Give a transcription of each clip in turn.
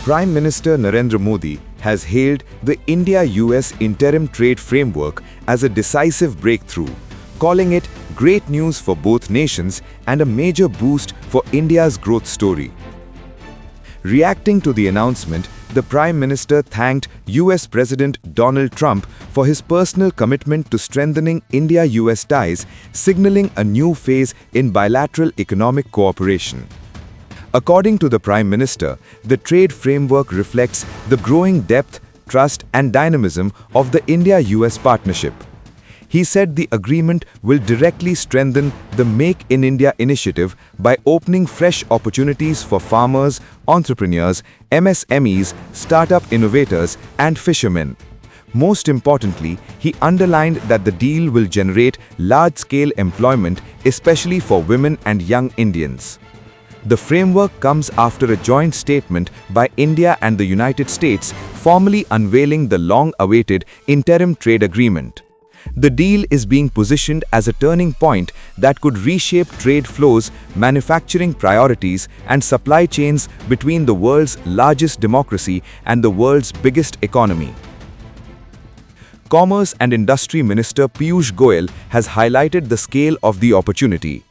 Prime Minister Narendra Modi has hailed the India-US Interim Trade Framework as a decisive breakthrough, calling it great news for both nations and a major boost for India's growth story. Reacting to the announcement, the Prime Minister thanked US President Donald Trump for his personal commitment to strengthening India-US ties, signaling a new phase in bilateral economic cooperation. According to the Prime Minister, the trade framework reflects the growing depth, trust and dynamism of the India-US partnership. He said the agreement will directly strengthen the Make in India initiative by opening fresh opportunities for farmers, entrepreneurs, MSMEs, startup innovators, and fishermen. Most importantly, he underlined that the deal will generate large-scale employment, especially for women and young Indians. The framework comes after a joint statement by India and the United States formally unveiling the long-awaited interim trade agreement. The deal is being positioned as a turning point that could reshape trade flows, manufacturing priorities, and supply chains between the world's largest democracy and the world's biggest economy. Commerce and Industry Minister Piyush Goyal has highlighted the scale of the opportunity.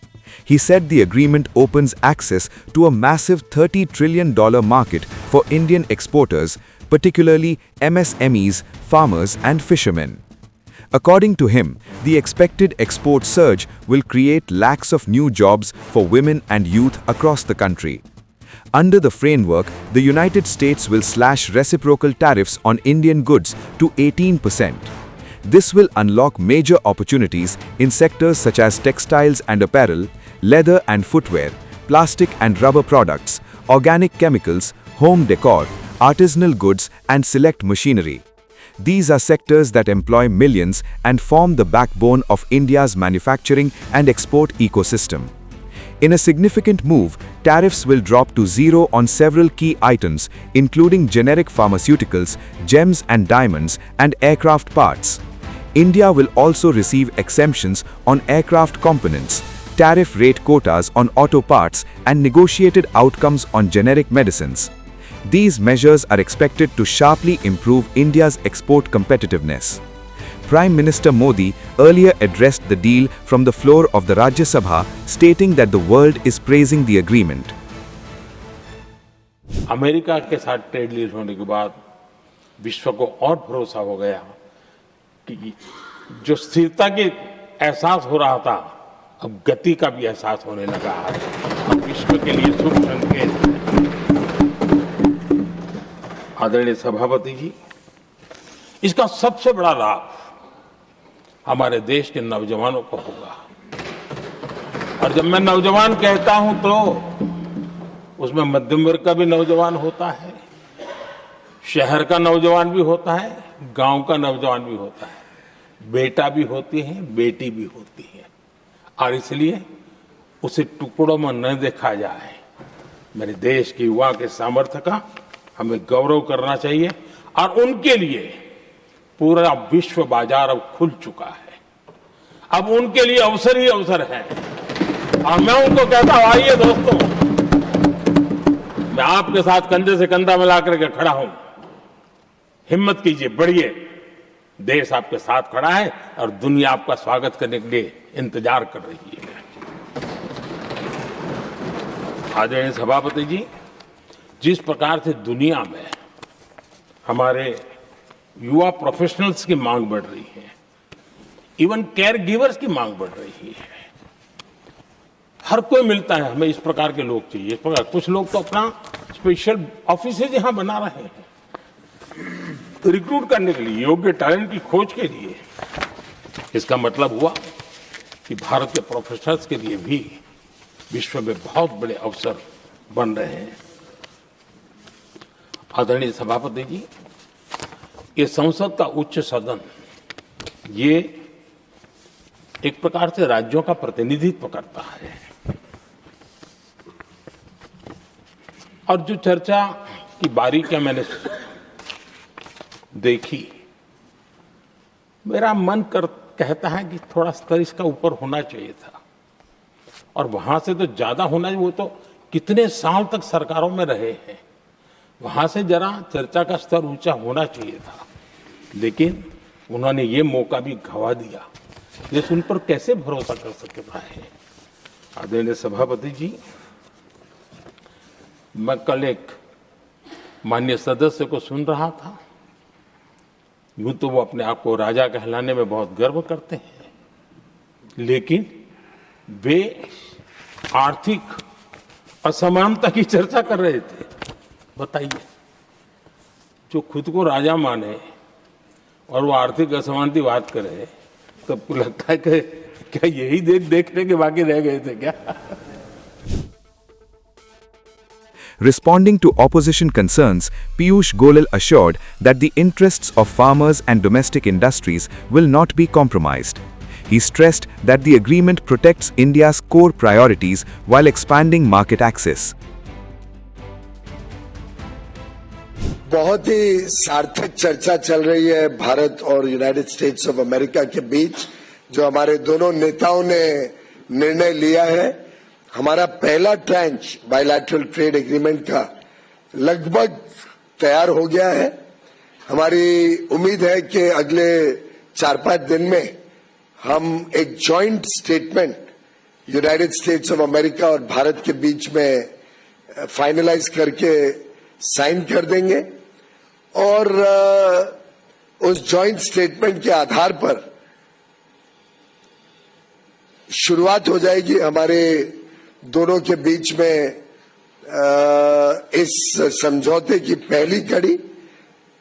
He said the agreement opens access to a massive $30 trillion market for Indian exporters, particularly MSMEs, farmers, and fishermen. According to him, the expected export surge will create lakhs of new jobs for women and youth across the country. Under the framework, the United States will slash reciprocal tariffs on Indian goods to 18%. This will unlock major opportunities in sectors such as textiles and apparel, leather and footwear, plastic and rubber products, organic chemicals, home decor, artisanal goods, and select machinery. These are sectors that employ millions and form the backbone of India's manufacturing and export ecosystem. In a significant move, tariffs will drop to zero on several key items, including generic pharmaceuticals, gems and diamonds, and aircraft parts. India will also receive exemptions on aircraft components, tariff rate quotas on auto parts, and negotiated outcomes on generic medicines. These measures are expected to sharply improve India's export competitiveness. Prime Minister Modi earlier addressed the deal from the floor of the Rajya Sabha, stating that the world is praising the agreement. America के साथ trade deal होने के बाद विश्व को और भरोसा हो गया कि जो स्थिरता की एहसास हो रहा था, अब गति का भी एहसास होने लगा है। अब विश्व के लिए शुभ संकेत है। आदरणीय सभापति जी, इसका सबसे बड़ा लाभ हमारे देश के नौजवानों को होगा। और जब मैं नौजवान कहता हूं तो उसमें मध्यम वर्ग का भी नौजवान होता है, शहर का नौजवान भी होता है, गांव का नौजवान भी होता है, बेटा भी होती है, बेटी भी होती है। और इसलिए उसे टुकड़ों में न देखा जाए। मेरे देश के युवा के सामर्थ्य का हमें गौरव करना चाहिए और उनके लिए पूरा विश्व बाजार अब खुल चुका है। अब उनके लिए अवसर ही अवसर है। और मैं उनको कहता हूं, आइए दोस्तों, मैं आपके साथ कंधे से कंधा मिलाकर के खड़ा हूं। हिम्मत कीजिए, बढ़िए। देश आपके साथ खड़ा है और दुनिया आपका स्वागत करने के लिए इंतजार कर रही है। आदरणीय सभापति जी, जिस प्रकार से दुनिया में हमारे युवा प्रोफेशनल्स की मांग बढ़ रही है, इवन केयर गिवर्स की मांग बढ़ रही है, हर कोई मिलता है हमें इस प्रकार के लोग चाहिए। इस प्रकार कुछ लोग तो अपना स्पेशल ऑफिस यहां बना रहे हैं रिक्रूट करने के लिए, योग्य टैलेंट की खोज के लिए। इसका मतलब हुआ कि भारत के प्रोफेशनल्स के लिए भी विश्व में बहुत बड़े अवसर बन रहे हैं। आदरणीय सभापति जी, ये संसद का उच्च सदन, ये एक प्रकार से राज्यों का प्रतिनिधित्व करता है। और जो चर्चा की बारीकियां मैंने देखी, मेरा मन कहता है कि थोड़ा स्तर इसका ऊपर होना चाहिए था। और वहां से तो ज्यादा होना चाहिए। वो तो कितने साल तक सरकारों में रहे हैं, वहां से जरा चर्चा का स्तर ऊंचा होना चाहिए था, लेकिन उन्होंने ये मौका भी गंवा दिया। देश उन पर कैसे भरोसा कर सकता है? आदरणीय सभापति जी, मैं कल एक माननीय सदस्य को सुन रहा था। यूं तो वो अपने आप को राजा कहलाने में बहुत गर्व करते हैं, लेकिन वे आर्थिक असमानता की चर्चा कर रहे थे। बताइए, जो खुद को राजा माने और वो आर्थिक असमानता की बात करे, तो आपको लगता है कि क्या यही देखने के बाकी रह गए थे क्या? Responding to opposition concerns, Piyush Goyal assured that the interests of farmers and domestic industries will not be compromised. He stressed that the agreement protects India's core priorities while expanding market access. बहुत ही सार्थक चर्चा चल रही है भारत और United states of America के बीच, जो हमारे दोनों नेताओं ने निर्णय लिया है। हमारा पहला ट्रांच बायलैटरल ट्रेड एग्रीमेंट का लगभग तैयार हो गया है। हमारी उम्मीद है कि अगले 4-5 दिन में हम एक joint statement United states of America और भारत के बीच में फाइनलाइज करके साइन कर देंगे और उस जॉइंट स्टेटमेंट के आधार पर शुरुआत हो जाएगी हमारे दोनों के बीच में इस समझौते की पहली कड़ी।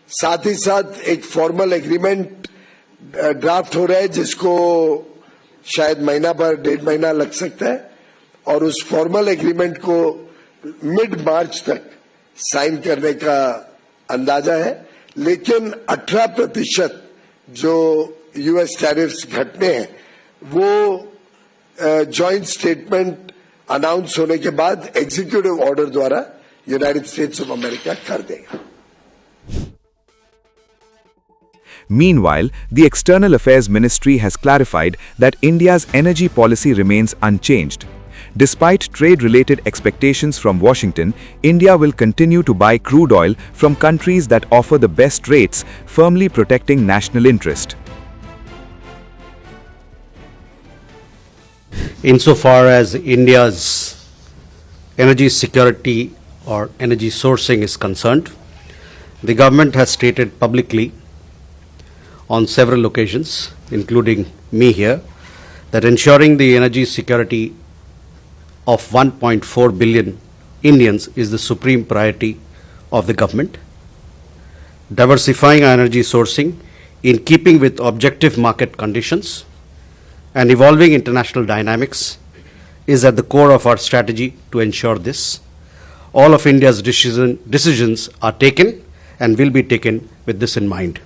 साथ ही साथ एक फॉर्मल एग्रीमेंट ड्राफ्ट हो रहा है, जिसको शायद महीना भर 1.5 महीना लग सकता है, और उस फॉर्मल एग्रीमेंट को मिड मार्च तक साइन करने का अंदाजा है। लेकिन 18% जो यूएस टैरिफ्स घटने हैं वो जॉइंट स्टेटमेंट अनाउंस होने के बाद एग्जीक्यूटिव ऑर्डर द्वारा यूनाइटेड स्टेट्स ऑफ अमेरिका कर देगा। Meanwhile, the External Affairs Ministry has clarified that India's energy policy remains unchanged. Despite trade-related expectations from Washington, India will continue to buy crude oil from countries that offer the best rates, firmly protecting national interest. Insofar as India's energy security or energy sourcing is concerned, the government has stated publicly on several occasions, including me here, that ensuring the energy security of 1.4 billion Indians is the supreme priority of the government. Diversifying our energy sourcing in keeping with objective market conditions and evolving international dynamics is at the core of our strategy to ensure this. All of India's decisions are taken and will be taken with this in mind.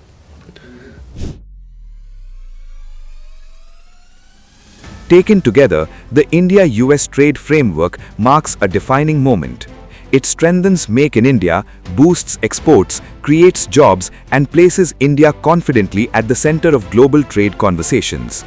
Taken together, the India-US trade framework marks a defining moment. It strengthens Make in India, boosts exports, creates jobs, and places India confidently at the center of global trade conversations.